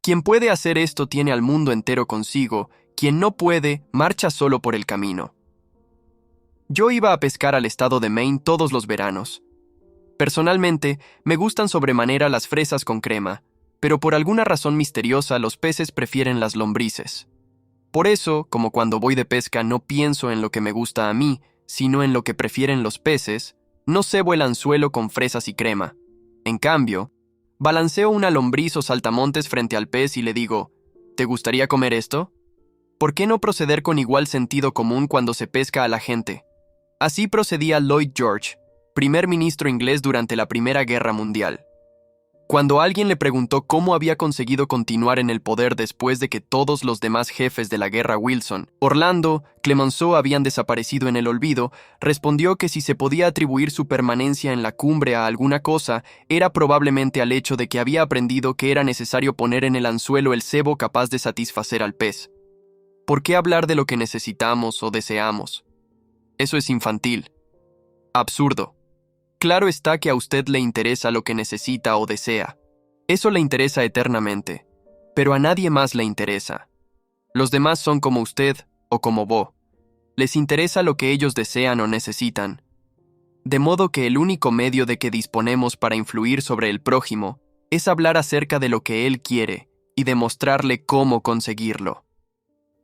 Quien puede hacer esto tiene al mundo entero consigo, quien no puede, marcha solo por el camino. Yo iba a pescar al estado de Maine todos los veranos. Personalmente, me gustan sobremanera las fresas con crema, pero por alguna razón misteriosa los peces prefieren las lombrices. Por eso, como cuando voy de pesca no pienso en lo que me gusta a mí, sino en lo que prefieren los peces, no cebo el anzuelo con fresas y crema. En cambio, balanceo una lombriz o saltamontes frente al pez y le digo, ¿te gustaría comer esto? ¿Por qué no proceder con igual sentido común cuando se pesca a la gente? Así procedía Lloyd George, primer ministro inglés durante la Primera Guerra Mundial. Cuando alguien le preguntó cómo había conseguido continuar en el poder después de que todos los demás jefes de la guerra Wilson, Orlando, Clemenceau habían desaparecido en el olvido, respondió que si se podía atribuir su permanencia en la cumbre a alguna cosa, era probablemente al hecho de que había aprendido que era necesario poner en el anzuelo el cebo capaz de satisfacer al pez. ¿Por qué hablar de lo que necesitamos o deseamos? Eso es infantil. Absurdo. Claro está que a usted le interesa lo que necesita o desea. Eso le interesa eternamente, pero a nadie más le interesa. Los demás son como usted o como vos. Les interesa lo que ellos desean o necesitan. De modo que el único medio de que disponemos para influir sobre el prójimo es hablar acerca de lo que él quiere y demostrarle cómo conseguirlo.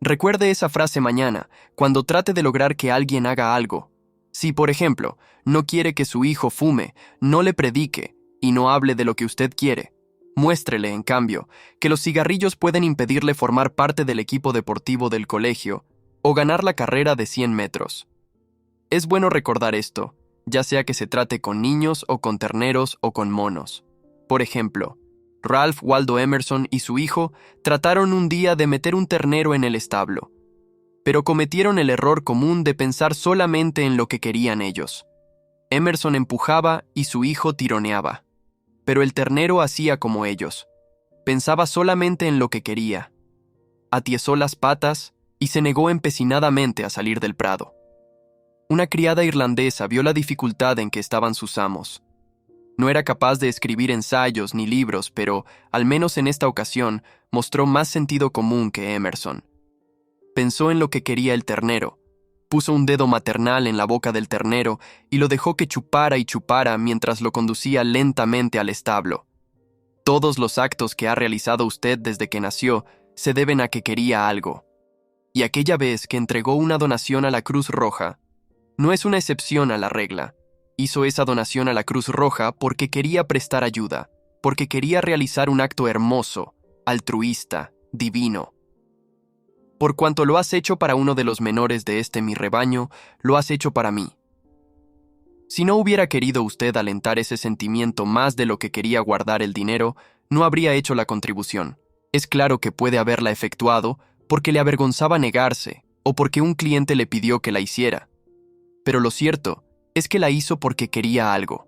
Recuerde esa frase mañana, cuando trate de lograr que alguien haga algo. Si, por ejemplo, no quiere que su hijo fume, no le predique y no hable de lo que usted quiere. Muéstrele, en cambio, que los cigarrillos pueden impedirle formar parte del equipo deportivo del colegio o ganar la carrera de 100 metros. Es bueno recordar esto, ya sea que se trate con niños o con terneros o con monos. Por ejemplo, Ralph Waldo Emerson y su hijo trataron un día de meter un ternero en el establo, pero cometieron el error común de pensar solamente en lo que querían ellos. Emerson empujaba y su hijo tironeaba, pero el ternero hacía como ellos. Pensaba solamente en lo que quería. Atiezó las patas y se negó empecinadamente a salir del prado. Una criada irlandesa vio la dificultad en que estaban sus amos. No era capaz de escribir ensayos ni libros, pero, al menos en esta ocasión, mostró más sentido común que Emerson. Pensó en lo que quería el ternero, puso un dedo maternal en la boca del ternero y lo dejó que chupara y chupara mientras lo conducía lentamente al establo. Todos los actos que ha realizado usted desde que nació se deben a que quería algo. Y aquella vez que entregó una donación a la Cruz Roja, no es una excepción a la regla. Hizo esa donación a la Cruz Roja porque quería prestar ayuda, porque quería realizar un acto hermoso, altruista, divino. Por cuanto lo has hecho para uno de los menores de este mi rebaño, lo has hecho para mí. Si no hubiera querido usted alentar ese sentimiento más de lo que quería guardar el dinero, no habría hecho la contribución. Es claro que puede haberla efectuado porque le avergonzaba negarse o porque un cliente le pidió que la hiciera. Pero lo cierto es que la hizo porque quería algo.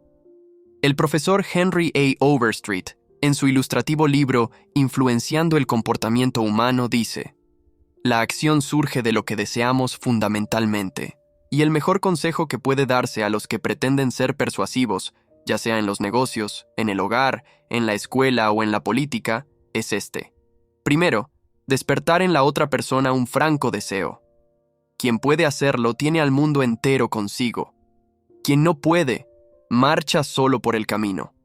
El profesor Henry A. Overstreet, en su ilustrativo libro Influenciando el comportamiento humano, dice: la acción surge de lo que deseamos fundamentalmente, y el mejor consejo que puede darse a los que pretenden ser persuasivos, ya sea en los negocios, en el hogar, en la escuela o en la política, es este. Primero, despertar en la otra persona un franco deseo. Quien puede hacerlo tiene al mundo entero consigo. Quien no puede, marcha solo por el camino.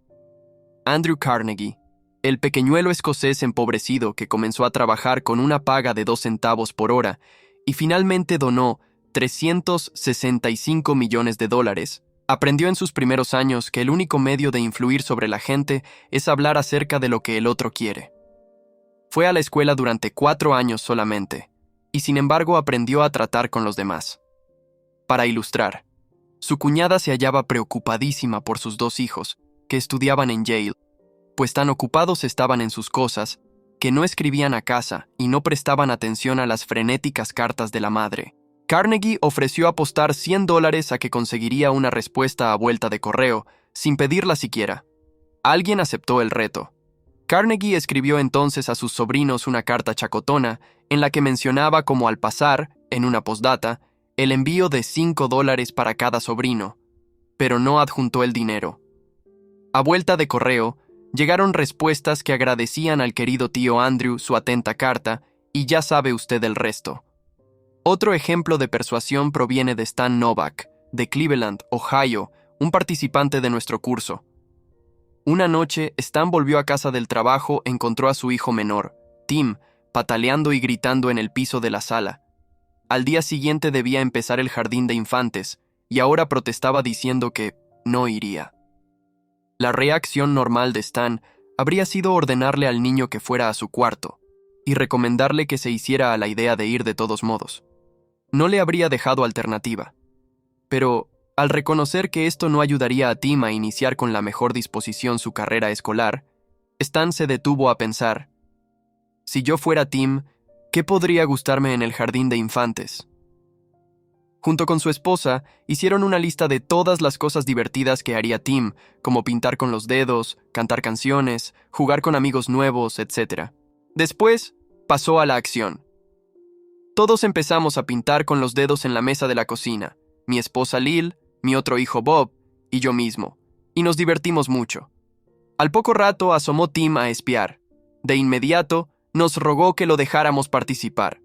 Andrew Carnegie, el pequeñuelo escocés empobrecido que comenzó a trabajar con una paga de 2 centavos por hora y finalmente donó $365 millones, aprendió en sus primeros años que el único medio de influir sobre la gente es hablar acerca de lo que el otro quiere. Fue a la escuela durante 4 años solamente, y sin embargo aprendió a tratar con los demás. Para ilustrar, su cuñada se hallaba preocupadísima por sus 2 hijos, que estudiaban en Yale, pues tan ocupados estaban en sus cosas, que no escribían a casa y no prestaban atención a las frenéticas cartas de la madre. Carnegie ofreció apostar $100 a que conseguiría una respuesta a vuelta de correo, sin pedirla siquiera. Alguien aceptó el reto. Carnegie escribió entonces a sus sobrinos una carta chacotona en la que mencionaba como al pasar, en una postdata, el envío de $5 para cada sobrino, pero no adjuntó el dinero. A vuelta de correo, Llegaron respuestas que agradecían al querido tío Andrew su atenta carta, y ya sabe usted el resto. Otro ejemplo de persuasión proviene de Stan Novak, de Cleveland, Ohio, un participante de nuestro curso. Una noche, Stan volvió a casa del trabajo, encontró a su hijo menor, Tim, pataleando y gritando en el piso de la sala. Al día siguiente debía empezar el jardín de infantes, y ahora protestaba diciendo que no iría. La reacción normal de Stan habría sido ordenarle al niño que fuera a su cuarto, y recomendarle que se hiciera a la idea de ir de todos modos. No le habría dejado alternativa. Pero, al reconocer que esto no ayudaría a Tim a iniciar con la mejor disposición su carrera escolar, Stan se detuvo a pensar: si yo fuera Tim, ¿qué podría gustarme en el jardín de infantes? Junto con su esposa, hicieron una lista de todas las cosas divertidas que haría Tim, como pintar con los dedos, cantar canciones, jugar con amigos nuevos, etc. Después, pasó a la acción. Todos empezamos a pintar con los dedos en la mesa de la cocina, mi esposa Lil, mi otro hijo Bob y yo mismo, y nos divertimos mucho. Al poco rato asomó Tim a espiar. De inmediato, nos rogó que lo dejáramos participar.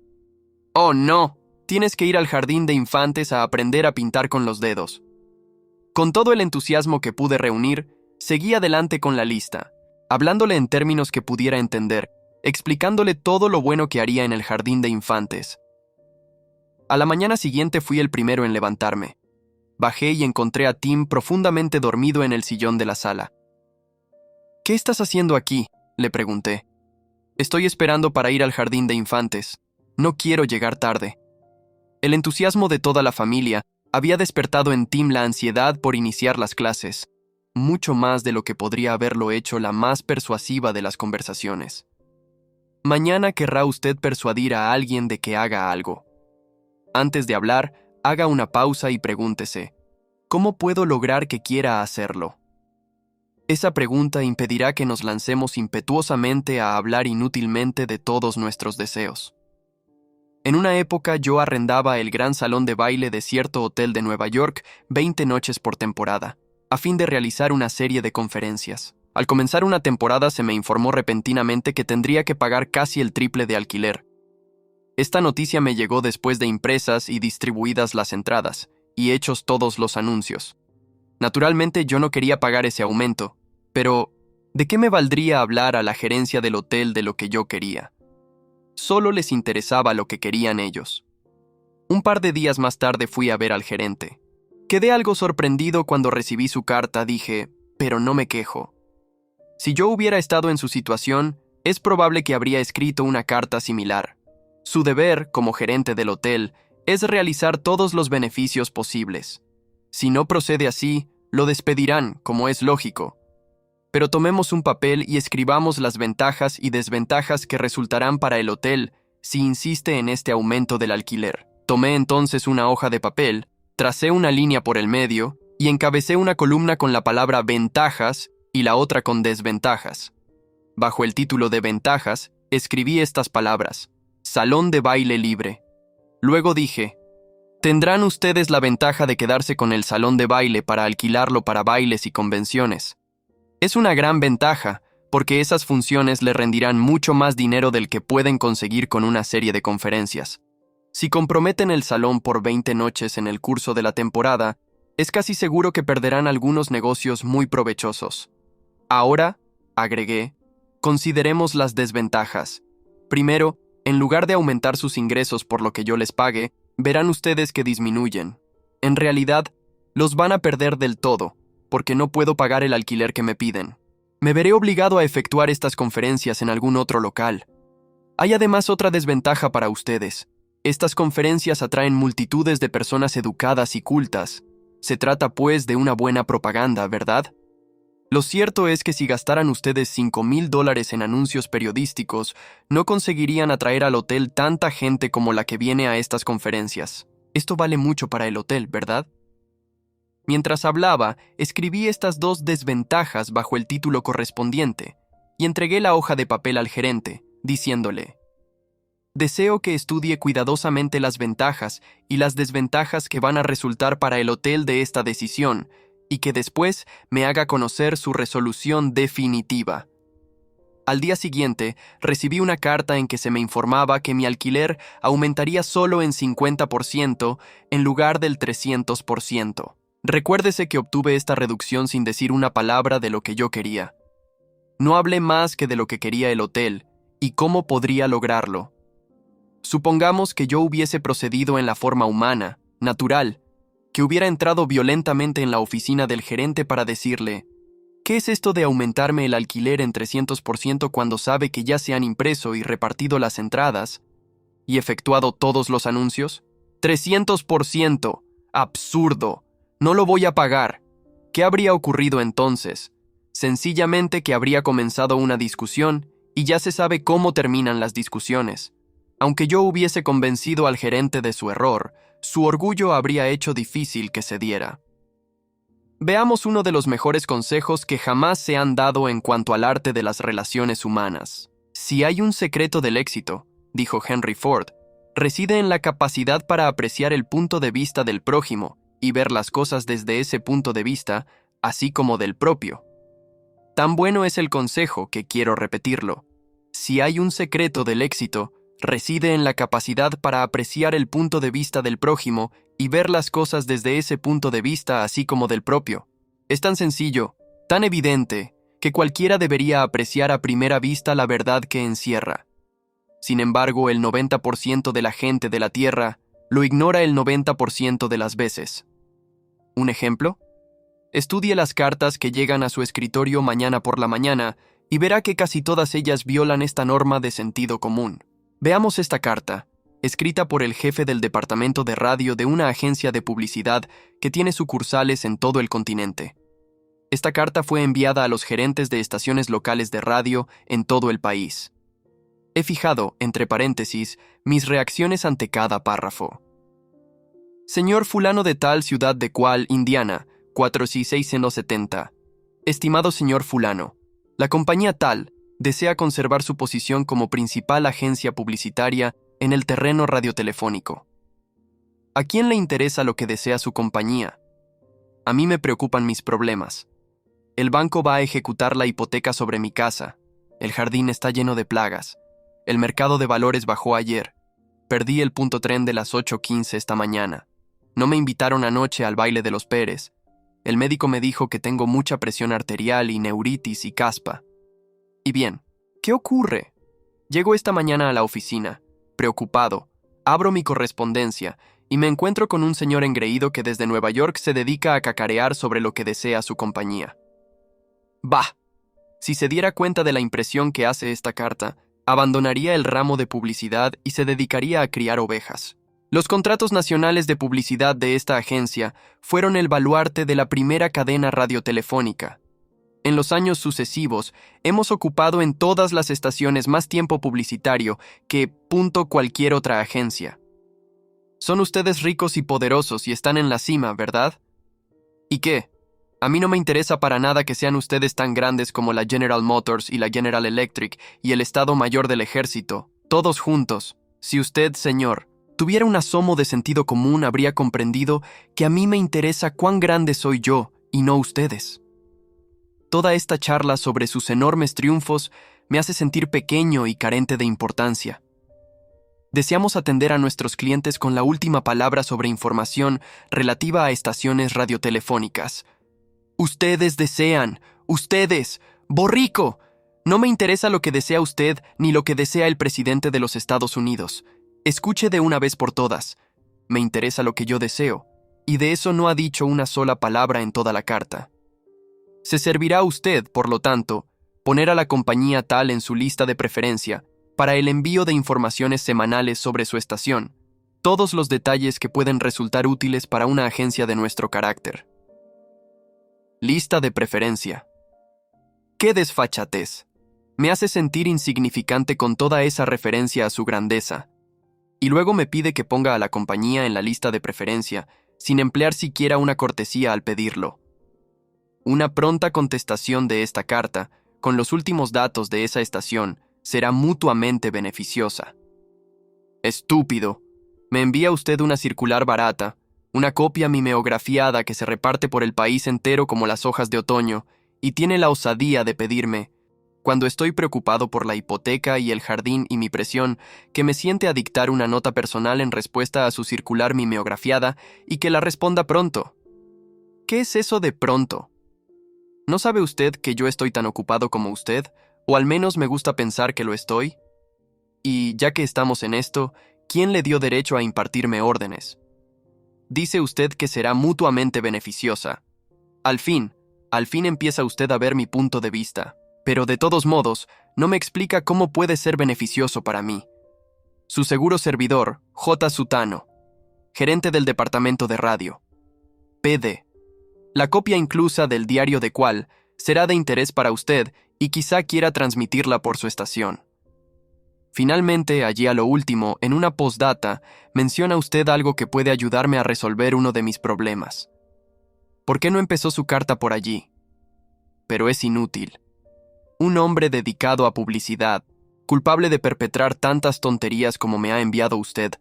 «Oh, no, tienes que ir al jardín de infantes a aprender a pintar con los dedos». Con todo el entusiasmo que pude reunir, seguí adelante con la lista, hablándole en términos que pudiera entender, explicándole todo lo bueno que haría en el jardín de infantes. A la mañana siguiente fui el primero en levantarme. Bajé y encontré a Tim profundamente dormido en el sillón de la sala. «¿Qué estás haciendo aquí?», le pregunté. «Estoy esperando para ir al jardín de infantes. No quiero llegar tarde». El entusiasmo de toda la familia había despertado en Tim la ansiedad por iniciar las clases, mucho más de lo que podría haberlo hecho la más persuasiva de las conversaciones. Mañana querrá usted persuadir a alguien de que haga algo. Antes de hablar, haga una pausa y pregúntese: ¿cómo puedo lograr que quiera hacerlo? Esa pregunta impedirá que nos lancemos impetuosamente a hablar inútilmente de todos nuestros deseos. En una época yo arrendaba el gran salón de baile de cierto hotel de Nueva York 20 noches por temporada, a fin de realizar una serie de conferencias. Al comenzar una temporada se me informó repentinamente que tendría que pagar casi el triple de alquiler. Esta noticia me llegó después de impresas y distribuidas las entradas, y hechos todos los anuncios. Naturalmente yo no quería pagar ese aumento, pero ¿de qué me valdría hablar a la gerencia del hotel de lo que yo quería? Solo les interesaba lo que querían ellos. Un par de días más tarde fui a ver al gerente. Quedé algo sorprendido cuando recibí su carta. Dije, pero no me quejo. Si yo hubiera estado en su situación, es probable que habría escrito una carta similar. Su deber, como gerente del hotel, es realizar todos los beneficios posibles. Si no procede así, lo despedirán, como es lógico. Pero tomemos un papel y escribamos las ventajas y desventajas que resultarán para el hotel si insiste en este aumento del alquiler. Tomé entonces una hoja de papel, tracé una línea por el medio y encabecé una columna con la palabra ventajas y la otra con desventajas. Bajo el título de ventajas, escribí estas palabras: Salón de baile libre. Luego dije, tendrán ustedes la ventaja de quedarse con el salón de baile para alquilarlo para bailes y convenciones. Es una gran ventaja, porque esas funciones le rendirán mucho más dinero del que pueden conseguir con una serie de conferencias. Si comprometen el salón por 20 noches en el curso de la temporada, es casi seguro que perderán algunos negocios muy provechosos. Ahora, agregué, consideremos las desventajas. Primero, en lugar de aumentar sus ingresos por lo que yo les pague, verán ustedes que disminuyen. En realidad, los van a perder del todo, porque no puedo pagar el alquiler que me piden. Me veré obligado a efectuar estas conferencias en algún otro local. Hay además otra desventaja para ustedes. Estas conferencias atraen multitudes de personas educadas y cultas. Se trata, pues, de una buena propaganda, ¿verdad? Lo cierto es que si gastaran ustedes $5,000 en anuncios periodísticos, no conseguirían atraer al hotel tanta gente como la que viene a estas conferencias. Esto vale mucho para el hotel, ¿verdad? Mientras hablaba, escribí estas dos desventajas bajo el título correspondiente y entregué la hoja de papel al gerente, diciéndole: deseo que estudie cuidadosamente las ventajas y las desventajas que van a resultar para el hotel de esta decisión y que después me haga conocer su resolución definitiva. Al día siguiente, recibí una carta en que se me informaba que mi alquiler aumentaría solo en 50% en lugar del 300%. Recuérdese que obtuve esta reducción sin decir una palabra de lo que yo quería. No hablé más que de lo que quería el hotel y cómo podría lograrlo. Supongamos que yo hubiese procedido en la forma humana, natural, que hubiera entrado violentamente en la oficina del gerente para decirle: ¿qué es esto de aumentarme el alquiler en 300% cuando sabe que ya se han impreso y repartido las entradas y efectuado todos los anuncios? ¡300%! ¡Absurdo! No lo voy a pagar. ¿Qué habría ocurrido entonces? Sencillamente que habría comenzado una discusión y ya se sabe cómo terminan las discusiones. Aunque yo hubiese convencido al gerente de su error, su orgullo habría hecho difícil que cediera. Veamos uno de los mejores consejos que jamás se han dado en cuanto al arte de las relaciones humanas. Si hay un secreto del éxito, dijo Henry Ford, reside en la capacidad para apreciar el punto de vista del prójimo y ver las cosas desde ese punto de vista, así como del propio. Tan bueno es el consejo que quiero repetirlo. Si hay un secreto del éxito, reside en la capacidad para apreciar el punto de vista del prójimo y ver las cosas desde ese punto de vista así como del propio. Es tan sencillo, tan evidente, que cualquiera debería apreciar a primera vista la verdad que encierra. Sin embargo, el 90% de la gente de la Tierra lo ignora el 90% de las veces. ¿Un ejemplo? Estudie las cartas que llegan a su escritorio mañana por la mañana y verá que casi todas ellas violan esta norma de sentido común. Veamos esta carta, escrita por el jefe del departamento de radio de una agencia de publicidad que tiene sucursales en todo el continente. Esta carta fue enviada a los gerentes de estaciones locales de radio en todo el país. He fijado, entre paréntesis, mis reacciones ante cada párrafo. Señor fulano de tal ciudad de cual, Indiana, 46170. Estimado señor fulano, la compañía tal desea conservar su posición como principal agencia publicitaria en el terreno radiotelefónico. ¿A quién le interesa lo que desea su compañía? A mí me preocupan mis problemas. El banco va a ejecutar la hipoteca sobre mi casa. El jardín está lleno de plagas. El mercado de valores bajó ayer. Perdí el punto tren de las 8:15 esta mañana. No me invitaron anoche al baile de los Pérez. El médico me dijo que tengo mucha presión arterial y neuritis y caspa. Y bien, ¿qué ocurre? Llego esta mañana a la oficina, preocupado, abro mi correspondencia y me encuentro con un señor engreído que desde Nueva York se dedica a cacarear sobre lo que desea su compañía. Bah, si se diera cuenta de la impresión que hace esta carta, abandonaría el ramo de publicidad y se dedicaría a criar ovejas. Los contratos nacionales de publicidad de esta agencia fueron el baluarte de la primera cadena radiotelefónica. En los años sucesivos, hemos ocupado en todas las estaciones más tiempo publicitario que cualquier otra agencia. Son ustedes ricos y poderosos y están en la cima, ¿verdad? ¿Y qué? A mí no me interesa para nada que sean ustedes tan grandes como la General Motors y la General Electric y el Estado Mayor del Ejército, todos juntos. Si usted, señor, tuviera un asomo de sentido común, habría comprendido que a mí me interesa cuán grande soy yo y no ustedes. Toda esta charla sobre sus enormes triunfos me hace sentir pequeño y carente de importancia. Deseamos atender a nuestros clientes con la última palabra sobre información relativa a estaciones radiotelefónicas. Ustedes, borrico. No me interesa lo que desea usted ni lo que desea el presidente de los Estados Unidos. Escuche de una vez por todas. Me interesa lo que yo deseo, y de eso no ha dicho una sola palabra en toda la carta. Se servirá a usted, por lo tanto, poner a la compañía tal en su lista de preferencia para el envío de informaciones semanales sobre su estación, todos los detalles que pueden resultar útiles para una agencia de nuestro carácter. Lista de preferencia. ¡Qué desfachatez! Me hace sentir insignificante con toda esa referencia a su grandeza. Y luego me pide que ponga a la compañía en la lista de preferencia, sin emplear siquiera una cortesía al pedirlo. Una pronta contestación de esta carta, con los últimos datos de esa estación, será mutuamente beneficiosa. Estúpido. Me envía usted una circular barata, una copia mimeografiada que se reparte por el país entero como las hojas de otoño, y tiene la osadía de pedirme, cuando estoy preocupado por la hipoteca y el jardín y mi presión, que me siente a dictar una nota personal en respuesta a su circular mimeografiada y que la responda pronto. ¿Qué es eso de pronto? ¿No sabe usted que yo estoy tan ocupado como usted? O al menos me gusta pensar que lo estoy. Y ya que estamos en esto, ¿quién le dio derecho a impartirme órdenes? Dice usted que será mutuamente beneficiosa. Al fin empieza usted a ver mi punto de vista, pero de todos modos, no me explica cómo puede ser beneficioso para mí. Su seguro servidor, J. Sutano, gerente del departamento de radio. PD. La copia inclusa del diario de cual será de interés para usted y quizá quiera transmitirla por su estación. Finalmente, allí a lo último, en una postdata, menciona usted algo que puede ayudarme a resolver uno de mis problemas. ¿Por qué no empezó su carta por allí? Pero es inútil. Un hombre dedicado a publicidad, culpable de perpetrar tantas tonterías como me ha enviado usted,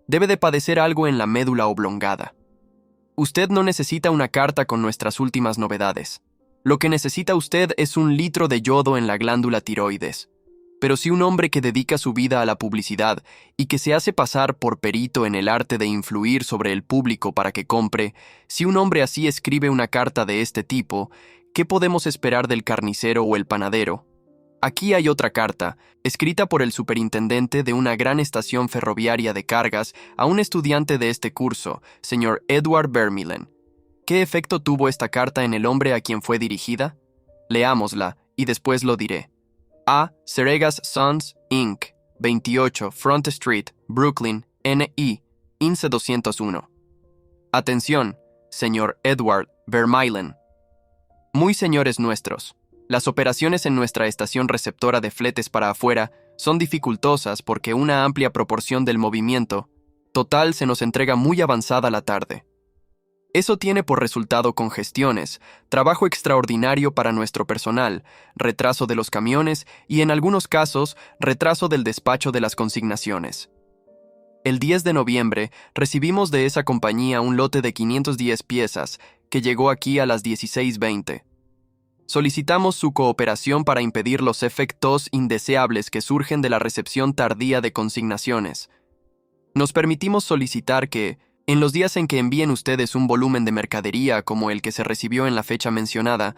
debe de padecer algo en la médula oblongada. Usted no necesita una carta con nuestras últimas novedades. Lo que necesita usted es un litro de yodo en la glándula tiroides. Pero si un hombre que dedica su vida a la publicidad y que se hace pasar por perito en el arte de influir sobre el público para que compre, si un hombre así escribe una carta de este tipo, ¿qué podemos esperar del carnicero o el panadero? Aquí hay otra carta, escrita por el superintendente de una gran estación ferroviaria de cargas a un estudiante de este curso, señor Edward Vermeulen. ¿Qué efecto tuvo esta carta en el hombre a quien fue dirigida? Leámosla y después lo diré. A. Seregas Sons, Inc., 28 Front Street, Brooklyn, N.I., INSE 201. Atención, señor Edward Vermeulen. Muy señores nuestros, las operaciones en nuestra estación receptora de fletes para afuera son dificultosas porque una amplia proporción del movimiento total se nos entrega muy avanzada la tarde. Eso tiene por resultado congestiones, trabajo extraordinario para nuestro personal, retraso de los camiones y, en algunos casos, retraso del despacho de las consignaciones. El 10 de noviembre recibimos de esa compañía un lote de 510 piezas que llegó aquí a las 16:20. Solicitamos su cooperación para impedir los efectos indeseables que surgen de la recepción tardía de consignaciones. Nos permitimos solicitar que, en los días en que envíen ustedes un volumen de mercadería como el que se recibió en la fecha mencionada,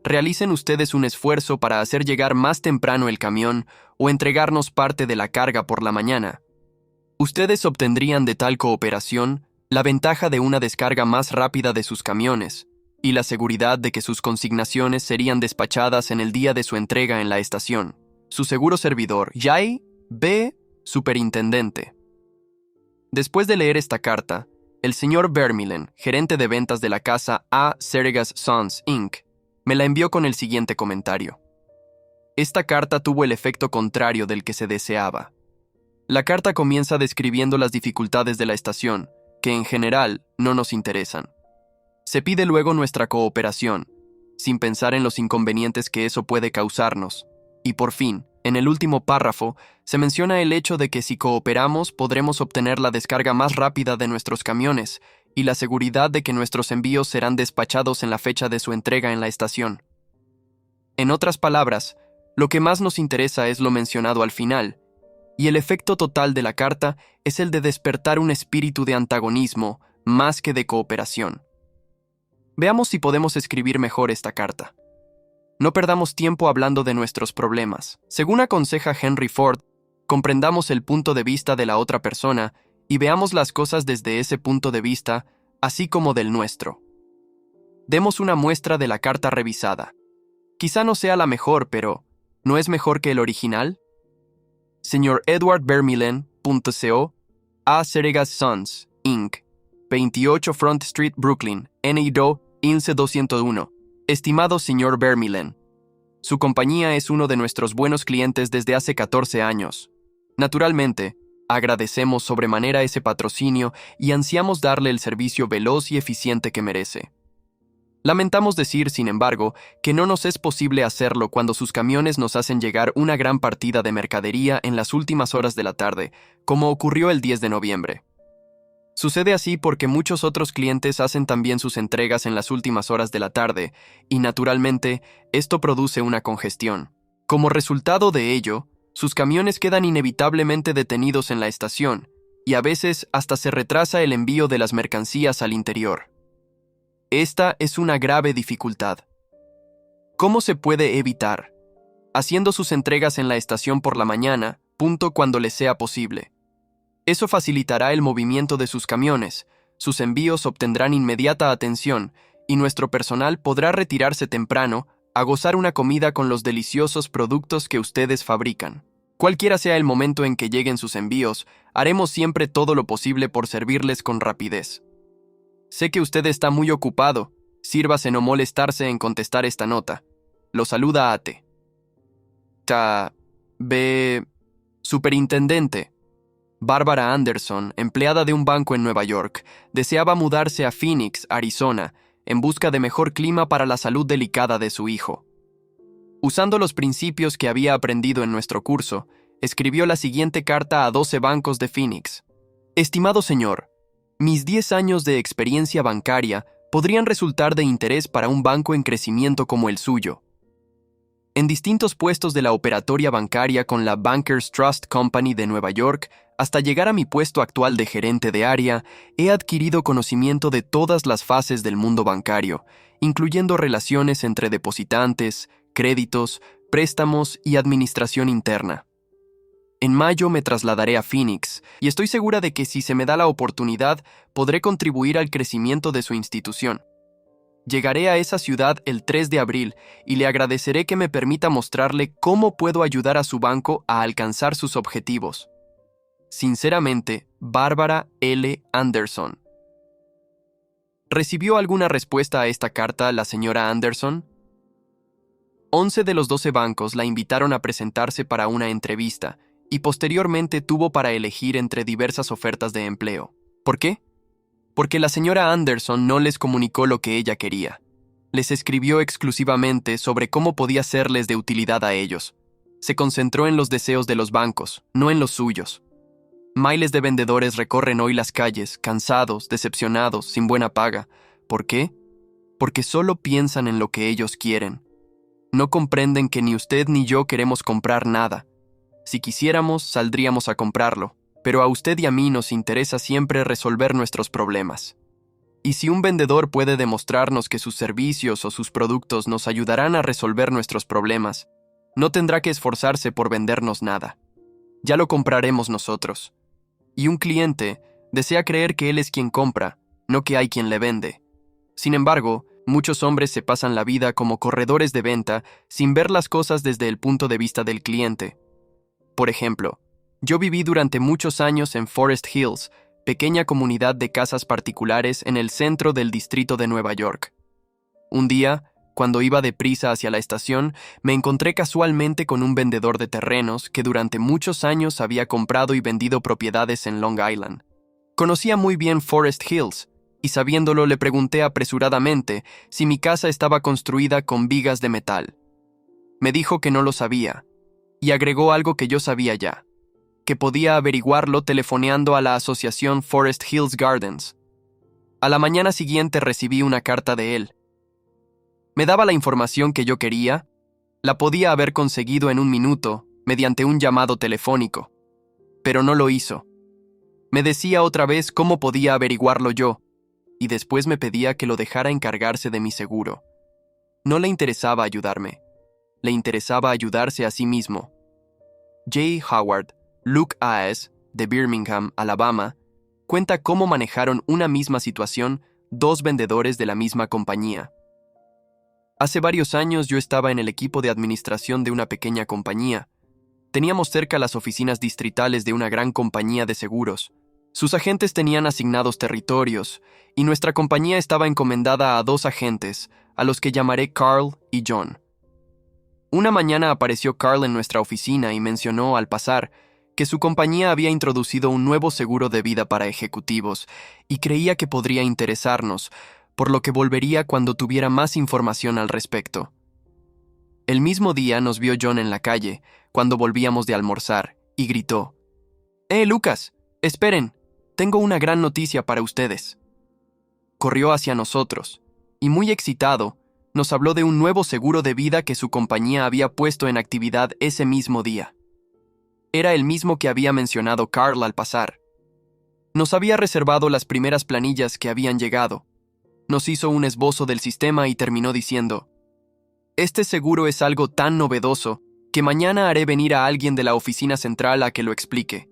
realicen ustedes un esfuerzo para hacer llegar más temprano el camión o entregarnos parte de la carga por la mañana. Ustedes obtendrían de tal cooperación la ventaja de una descarga más rápida de sus camiones y la seguridad de que sus consignaciones serían despachadas en el día de su entrega en la estación. Su seguro servidor, Jay B. Superintendente. Después de leer esta carta, el señor Vermeulen, gerente de ventas de la casa A. Seregas Sons, Inc., me la envió con el siguiente comentario. Esta carta tuvo el efecto contrario del que se deseaba. La carta comienza describiendo las dificultades de la estación, que en general no nos interesan. Se pide luego nuestra cooperación, sin pensar en los inconvenientes que eso puede causarnos, y por fin, en el último párrafo, se menciona el hecho de que si cooperamos podremos obtener la descarga más rápida de nuestros camiones y la seguridad de que nuestros envíos serán despachados en la fecha de su entrega en la estación. En otras palabras, lo que más nos interesa es lo mencionado al final, y el efecto total de la carta es el de despertar un espíritu de antagonismo más que de cooperación. Veamos si podemos escribir mejor esta carta. No perdamos tiempo hablando de nuestros problemas. Según aconseja Henry Ford, comprendamos el punto de vista de la otra persona y veamos las cosas desde ese punto de vista, así como del nuestro. Demos una muestra de la carta revisada. Quizá no sea la mejor, pero ¿no es mejor que el original? Señor Edward Vermeulen, .co, A. Seregas Sons, Inc., 28 Front Street, Brooklyn, N.I.D., INSE 201. Estimado señor Vermeulen, su compañía es uno de nuestros buenos clientes desde hace 14 años. Naturalmente, agradecemos sobremanera ese patrocinio y ansiamos darle el servicio veloz y eficiente que merece. Lamentamos decir, sin embargo, que no nos es posible hacerlo cuando sus camiones nos hacen llegar una gran partida de mercadería en las últimas horas de la tarde, como ocurrió el 10 de noviembre. Sucede así porque muchos otros clientes hacen también sus entregas en las últimas horas de la tarde, y naturalmente, esto produce una congestión. Como resultado de ello, sus camiones quedan inevitablemente detenidos en la estación, y a veces hasta se retrasa el envío de las mercancías al interior. Esta es una grave dificultad. ¿Cómo se puede evitar? Haciendo sus entregas en la estación por la mañana, punto cuando les sea posible. Eso facilitará el movimiento de sus camiones, sus envíos obtendrán inmediata atención y nuestro personal podrá retirarse temprano a gozar una comida con los deliciosos productos que ustedes fabrican. Cualquiera sea el momento en que lleguen sus envíos, haremos siempre todo lo posible por servirles con rapidez. Sé que usted está muy ocupado, sírvase no molestarse en contestar esta nota. Lo saluda Ate. Superintendente. Barbara Anderson, empleada de un banco en Nueva York, deseaba mudarse a Phoenix, Arizona, en busca de mejor clima para la salud delicada de su hijo. Usando los principios que había aprendido en nuestro curso, escribió la siguiente carta a 12 bancos de Phoenix. Estimado señor, mis 10 años de experiencia bancaria podrían resultar de interés para un banco en crecimiento como el suyo. En distintos puestos de la operatoria bancaria con la Bankers Trust Company de Nueva York, hasta llegar a mi puesto actual de gerente de área, he adquirido conocimiento de todas las fases del mundo bancario, incluyendo relaciones entre depositantes, créditos, préstamos y administración interna. En mayo me trasladaré a Phoenix, y estoy segura de que si se me da la oportunidad, podré contribuir al crecimiento de su institución. Llegaré a esa ciudad el 3 de abril y le agradeceré que me permita mostrarle cómo puedo ayudar a su banco a alcanzar sus objetivos. Sinceramente, Barbara L. Anderson. ¿Recibió alguna respuesta a esta carta la señora Anderson? 11 de los 12 bancos la invitaron a presentarse para una entrevista y posteriormente tuvo para elegir entre diversas ofertas de empleo. ¿Por qué? Porque la señora Anderson no les comunicó lo que ella quería. Les escribió exclusivamente sobre cómo podía serles de utilidad a ellos. Se concentró en los deseos de los bancos, no en los suyos. Miles de vendedores recorren hoy las calles, cansados, decepcionados, sin buena paga. ¿Por qué? Porque solo piensan en lo que ellos quieren. No comprenden que ni usted ni yo queremos comprar nada. Si quisiéramos, saldríamos a comprarlo. Pero a usted y a mí nos interesa siempre resolver nuestros problemas. Y si un vendedor puede demostrarnos que sus servicios o sus productos nos ayudarán a resolver nuestros problemas, no tendrá que esforzarse por vendernos nada. Ya lo compraremos nosotros. Y un cliente desea creer que él es quien compra, no que hay quien le vende. Sin embargo, muchos hombres se pasan la vida como corredores de venta sin ver las cosas desde el punto de vista del cliente. Por ejemplo, yo viví durante muchos años en Forest Hills, pequeña comunidad de casas particulares en el centro del distrito de Nueva York. Un día, cuando iba deprisa hacia la estación, me encontré casualmente con un vendedor de terrenos que durante muchos años había comprado y vendido propiedades en Long Island. Conocía muy bien Forest Hills, y sabiéndolo le pregunté apresuradamente si mi casa estaba construida con vigas de metal. Me dijo que no lo sabía, y agregó algo que yo sabía ya, que podía averiguarlo telefoneando a la asociación Forest Hills Gardens. A la mañana siguiente recibí una carta de él. Me daba la información que yo quería, la podía haber conseguido en un minuto, mediante un llamado telefónico, pero no lo hizo. Me decía otra vez cómo podía averiguarlo yo, y después me pedía que lo dejara encargarse de mi seguro. No le interesaba ayudarme, le interesaba ayudarse a sí mismo. J. Howard Luke Aes, de Birmingham, Alabama, cuenta cómo manejaron una misma situación dos vendedores de la misma compañía. Hace varios años yo estaba en el equipo de administración de una pequeña compañía. Teníamos cerca las oficinas distritales de una gran compañía de seguros. Sus agentes tenían asignados territorios, y nuestra compañía estaba encomendada a 2 agentes, a los que llamaré Carl y John. Una mañana apareció Carl en nuestra oficina y mencionó, al pasar, que su compañía había introducido un nuevo seguro de vida para ejecutivos y creía que podría interesarnos, por lo que volvería cuando tuviera más información al respecto. El mismo día nos vio John en la calle, cuando volvíamos de almorzar, y gritó: Lucas, esperen, tengo una gran noticia para ustedes. Corrió hacia nosotros, y muy excitado, nos habló de un nuevo seguro de vida que su compañía había puesto en actividad ese mismo día. Era el mismo que había mencionado Carl al pasar. Nos había reservado las primeras planillas que habían llegado. Nos hizo un esbozo del sistema y terminó diciendo: este seguro es algo tan novedoso que mañana haré venir a alguien de la oficina central a que lo explique.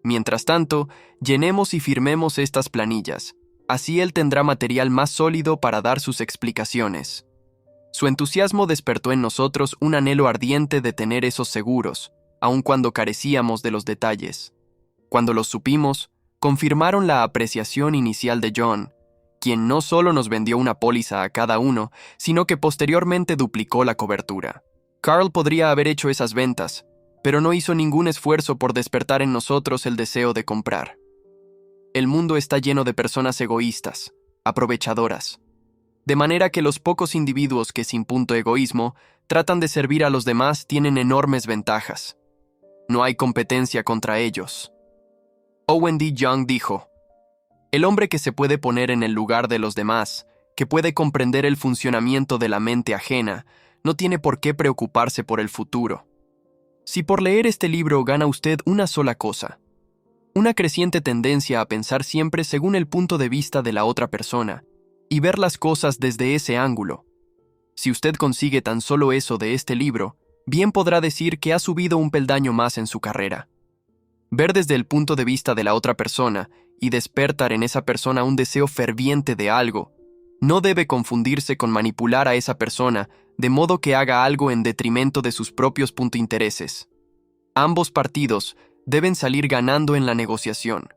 Mientras tanto, llenemos y firmemos estas planillas. Así él tendrá material más sólido para dar sus explicaciones. Su entusiasmo despertó en nosotros un anhelo ardiente de tener esos seguros, aun cuando carecíamos de los detalles. Cuando los supimos, confirmaron la apreciación inicial de John, quien no solo nos vendió una póliza a cada uno, sino que posteriormente duplicó la cobertura. Carl podría haber hecho esas ventas, pero no hizo ningún esfuerzo por despertar en nosotros el deseo de comprar. El mundo está lleno de personas egoístas, aprovechadoras, de manera que los pocos individuos que sin punto egoísmo tratan de servir a los demás tienen enormes ventajas. No hay competencia contra ellos. Owen D. Young dijo: el hombre que se puede poner en el lugar de los demás, que puede comprender el funcionamiento de la mente ajena, no tiene por qué preocuparse por el futuro. Si por leer este libro gana usted una sola cosa, una creciente tendencia a pensar siempre según el punto de vista de la otra persona y ver las cosas desde ese ángulo, si usted consigue tan solo eso de este libro, bien podrá decir que ha subido un peldaño más en su carrera. Ver desde el punto de vista de la otra persona y despertar en esa persona un deseo ferviente de algo, no debe confundirse con manipular a esa persona de modo que haga algo en detrimento de sus propios intereses. Ambos partidos deben salir ganando en la negociación.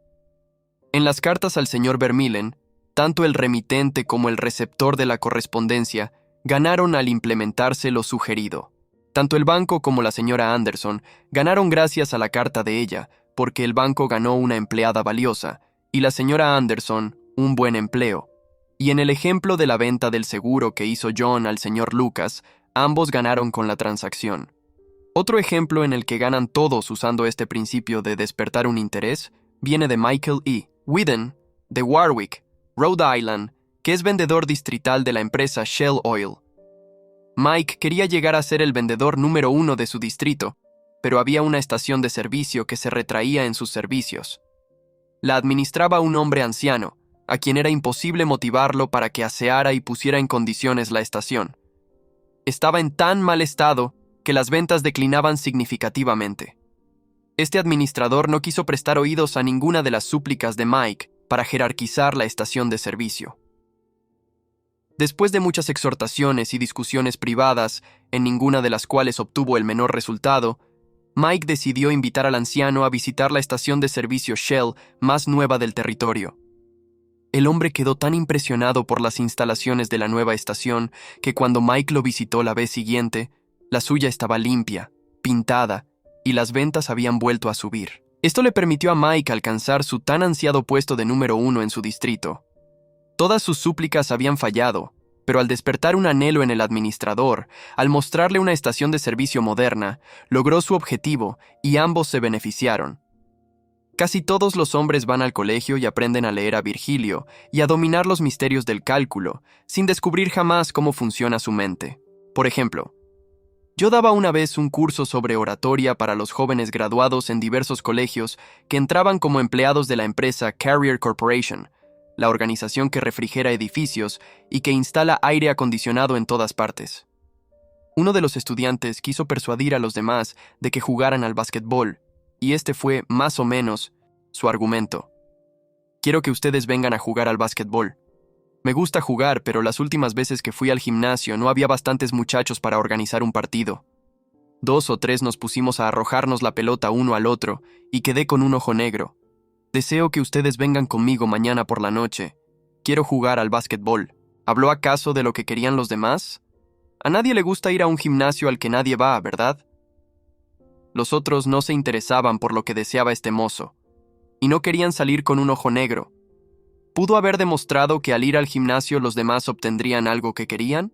En las cartas al señor Vermeulen, tanto el remitente como el receptor de la correspondencia ganaron al implementarse lo sugerido. Tanto el banco como la señora Anderson ganaron gracias a la carta de ella, porque el banco ganó una empleada valiosa y la señora Anderson un buen empleo. Y en el ejemplo de la venta del seguro que hizo John al señor Lucas, ambos ganaron con la transacción. Otro ejemplo en el que ganan todos usando este principio de despertar un interés viene de Michael E. Whedon, de Warwick, Rhode Island, que es vendedor distrital de la empresa Shell Oil. Mike quería llegar a ser el vendedor número 1 de su distrito, pero había una estación de servicio que se retraía en sus servicios. La administraba un hombre anciano, a quien era imposible motivarlo para que aseara y pusiera en condiciones la estación. Estaba en tan mal estado que las ventas declinaban significativamente. Este administrador no quiso prestar oídos a ninguna de las súplicas de Mike para jerarquizar la estación de servicio. Después de muchas exhortaciones y discusiones privadas, en ninguna de las cuales obtuvo el menor resultado, Mike decidió invitar al anciano a visitar la estación de servicio Shell más nueva del territorio. El hombre quedó tan impresionado por las instalaciones de la nueva estación que cuando Mike lo visitó la vez siguiente, la suya estaba limpia, pintada, y las ventas habían vuelto a subir. Esto le permitió a Mike alcanzar su tan ansiado puesto de número 1 en su distrito. Todas sus súplicas habían fallado, pero al despertar un anhelo en el administrador, al mostrarle una estación de servicio moderna, logró su objetivo y ambos se beneficiaron. Casi todos los hombres van al colegio y aprenden a leer a Virgilio y a dominar los misterios del cálculo, sin descubrir jamás cómo funciona su mente. Por ejemplo, yo daba una vez un curso sobre oratoria para los jóvenes graduados en diversos colegios que entraban como empleados de la empresa Carrier Corporation, la organización que refrigera edificios y que instala aire acondicionado en todas partes. Uno de los estudiantes quiso persuadir a los demás de que jugaran al básquetbol, y este fue, más o menos, su argumento. Quiero que ustedes vengan a jugar al básquetbol. Me gusta jugar, pero las últimas veces que fui al gimnasio no había bastantes muchachos para organizar un partido. 2 o 3 nos pusimos a arrojarnos la pelota uno al otro, y quedé con un ojo negro. Deseo que ustedes vengan conmigo mañana por la noche. Quiero jugar al básquetbol. ¿Habló acaso de lo que querían los demás? A nadie le gusta ir a un gimnasio al que nadie va, ¿verdad? Los otros no se interesaban por lo que deseaba este mozo, y no querían salir con un ojo negro. ¿Pudo haber demostrado que al ir al gimnasio los demás obtendrían algo que querían?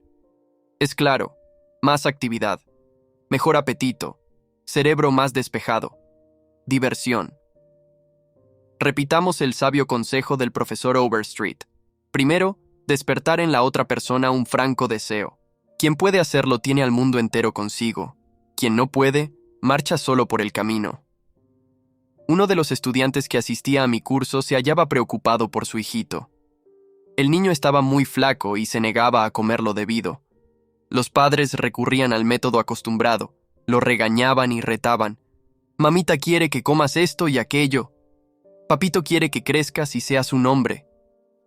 Es claro, más actividad, mejor apetito, cerebro más despejado, diversión. Repitamos el sabio consejo del profesor Overstreet. Primero, despertar en la otra persona un franco deseo. Quien puede hacerlo tiene al mundo entero consigo. Quien no puede, marcha solo por el camino. Uno de los estudiantes que asistía a mi curso se hallaba preocupado por su hijito. El niño estaba muy flaco y se negaba a comer lo debido. Los padres recurrían al método acostumbrado, lo regañaban y retaban. Mamita quiere que comas esto y aquello. Papito quiere que crezcas y seas un hombre.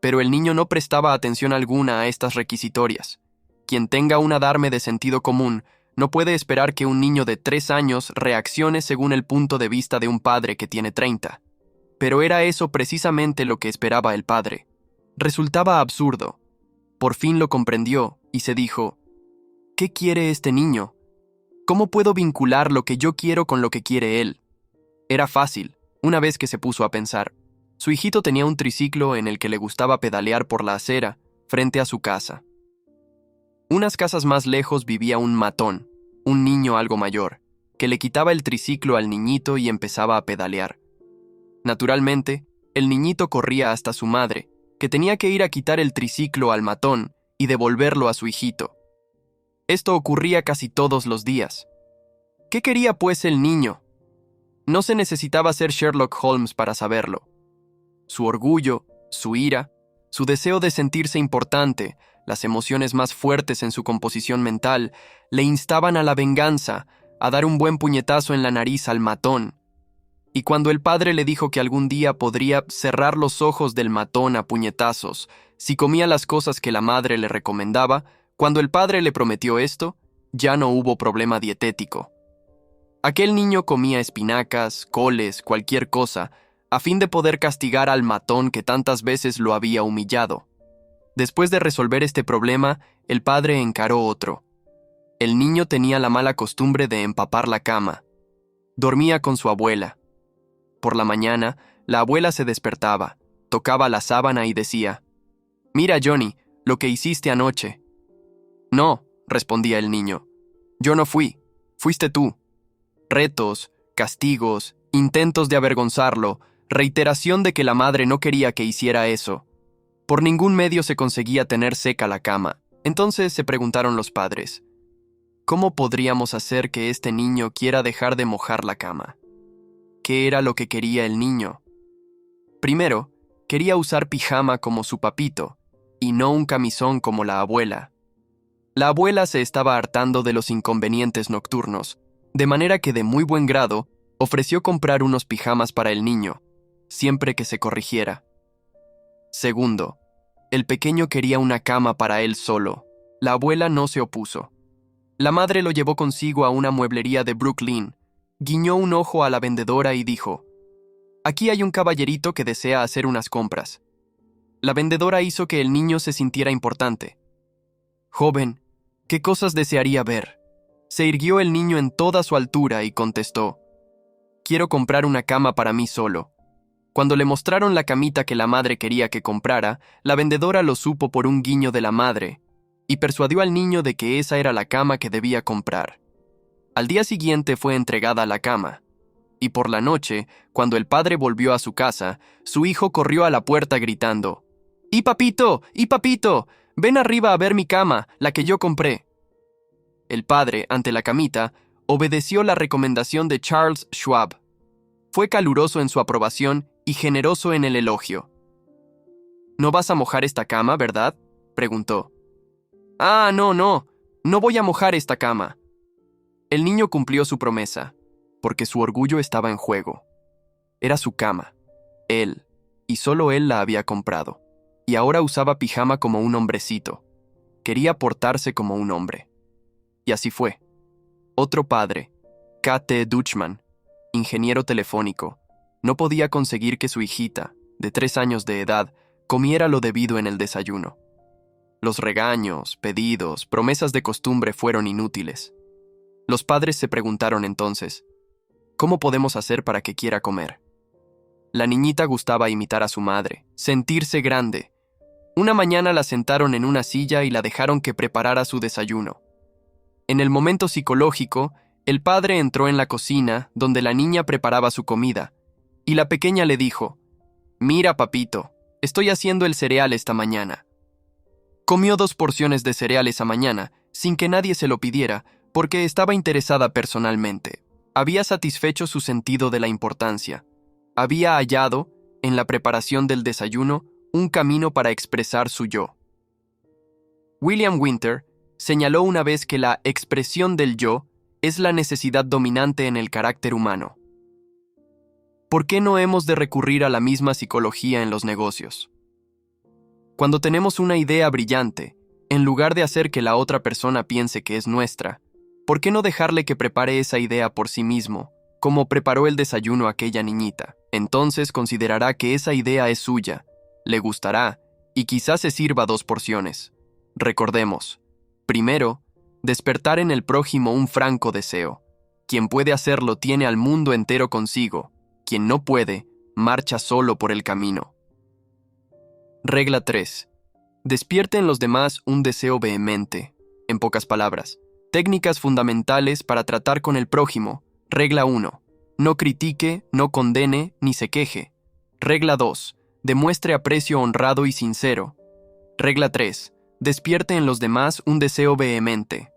Pero el niño no prestaba atención alguna a estas requisitorias. Quien tenga un adarme de sentido común no puede esperar que un niño de 3 años reaccione según el punto de vista de un padre que tiene 30. Pero era eso precisamente lo que esperaba el padre. Resultaba absurdo. Por fin lo comprendió y se dijo: ¿qué quiere este niño? ¿Cómo puedo vincular lo que yo quiero con lo que quiere él? Era fácil, una vez que se puso a pensar. Su hijito tenía un triciclo en el que le gustaba pedalear por la acera, frente a su casa. Unas casas más lejos vivía un matón, un niño algo mayor, que le quitaba el triciclo al niñito y empezaba a pedalear. Naturalmente, el niñito corría hasta su madre, que tenía que ir a quitar el triciclo al matón y devolverlo a su hijito. Esto ocurría casi todos los días. ¿Qué quería pues el niño? No se necesitaba ser Sherlock Holmes para saberlo. Su orgullo, su ira, su deseo de sentirse importante, las emociones más fuertes en su composición mental, le instaban a la venganza, a dar un buen puñetazo en la nariz al matón. Y cuando el padre le dijo que algún día podría cerrar los ojos del matón a puñetazos si comía las cosas que la madre le recomendaba, cuando el padre le prometió esto, ya no hubo problema dietético. Aquel niño comía espinacas, coles, cualquier cosa, a fin de poder castigar al matón que tantas veces lo había humillado. Después de resolver este problema, el padre encaró otro. El niño tenía la mala costumbre de empapar la cama. Dormía con su abuela. Por la mañana, la abuela se despertaba, tocaba la sábana y decía: «Mira, Johnny, lo que hiciste anoche». «No», respondía el niño. «Yo no fui, fuiste tú». Retos, castigos, intentos de avergonzarlo, reiteración de que la madre no quería que hiciera eso. Por ningún medio se conseguía tener seca la cama. Entonces se preguntaron los padres: ¿cómo podríamos hacer que este niño quiera dejar de mojar la cama? ¿Qué era lo que quería el niño? Primero, quería usar pijama como su papito, y no un camisón como la abuela. La abuela se estaba hartando de los inconvenientes nocturnos, de manera que de muy buen grado ofreció comprar unos pijamas para el niño, siempre que se corrigiera. Segundo, el pequeño quería una cama para él solo. La abuela no se opuso. La madre lo llevó consigo a una mueblería de Brooklyn, guiñó un ojo a la vendedora y dijo: «Aquí hay un caballerito que desea hacer unas compras». La vendedora hizo que el niño se sintiera importante. «Joven, ¿qué cosas desearía ver?». Se irguió el niño en toda su altura y contestó: «Quiero comprar una cama para mí solo». Cuando le mostraron la camita que la madre quería que comprara, la vendedora lo supo por un guiño de la madre y persuadió al niño de que esa era la cama que debía comprar. Al día siguiente fue entregada la cama, y por la noche, cuando el padre volvió a su casa, su hijo corrió a la puerta gritando: ¡Y papito! ¡Y papito! ¡Ven arriba a ver mi cama, la que yo compré! El padre, ante la camita, obedeció la recomendación de Charles Schwab. Fue caluroso en su aprobación y generoso en el elogio. «¿No vas a mojar esta cama, verdad?», preguntó. «Ah, no voy a mojar esta cama». El niño cumplió su promesa, porque su orgullo estaba en juego. Era su cama. Él, y solo él la había comprado, y ahora usaba pijama como un hombrecito. Quería portarse como un hombre. Y así fue. Otro padre, K.T. Dutchman, ingeniero telefónico, no podía conseguir que su hijita, de 3 años de edad, comiera lo debido en el desayuno. Los regaños, pedidos, promesas de costumbre fueron inútiles. Los padres se preguntaron entonces: ¿cómo podemos hacer para que quiera comer? La niñita gustaba imitar a su madre, sentirse grande. Una mañana la sentaron en una silla y la dejaron que preparara su desayuno. En el momento psicológico, el padre entró en la cocina donde la niña preparaba su comida, y la pequeña le dijo: Mira, papito, estoy haciendo el cereal esta mañana. Comió 2 porciones de cereal esa mañana, sin que nadie se lo pidiera, porque estaba interesada personalmente. Había satisfecho su sentido de la importancia. Había hallado, en la preparación del desayuno, un camino para expresar su yo. William Winter señaló una vez que la expresión del yo es la necesidad dominante en el carácter humano. ¿Por qué no hemos de recurrir a la misma psicología en los negocios? Cuando tenemos una idea brillante, en lugar de hacer que la otra persona piense que es nuestra, ¿por qué no dejarle que prepare esa idea por sí mismo, como preparó el desayuno aquella niñita? Entonces considerará que esa idea es suya, le gustará, y quizás se sirva 2 porciones. Recordemos, primero, despertar en el prójimo un franco deseo. Quien puede hacerlo tiene al mundo entero consigo. Quien no puede, marcha solo por el camino. Regla 3. Despierte en los demás un deseo vehemente. En pocas palabras, técnicas fundamentales para tratar con el prójimo. Regla 1. No critique, no condene, ni se queje. Regla 2. Demuestre aprecio honrado y sincero. Regla 3. Despierte en los demás un deseo vehemente.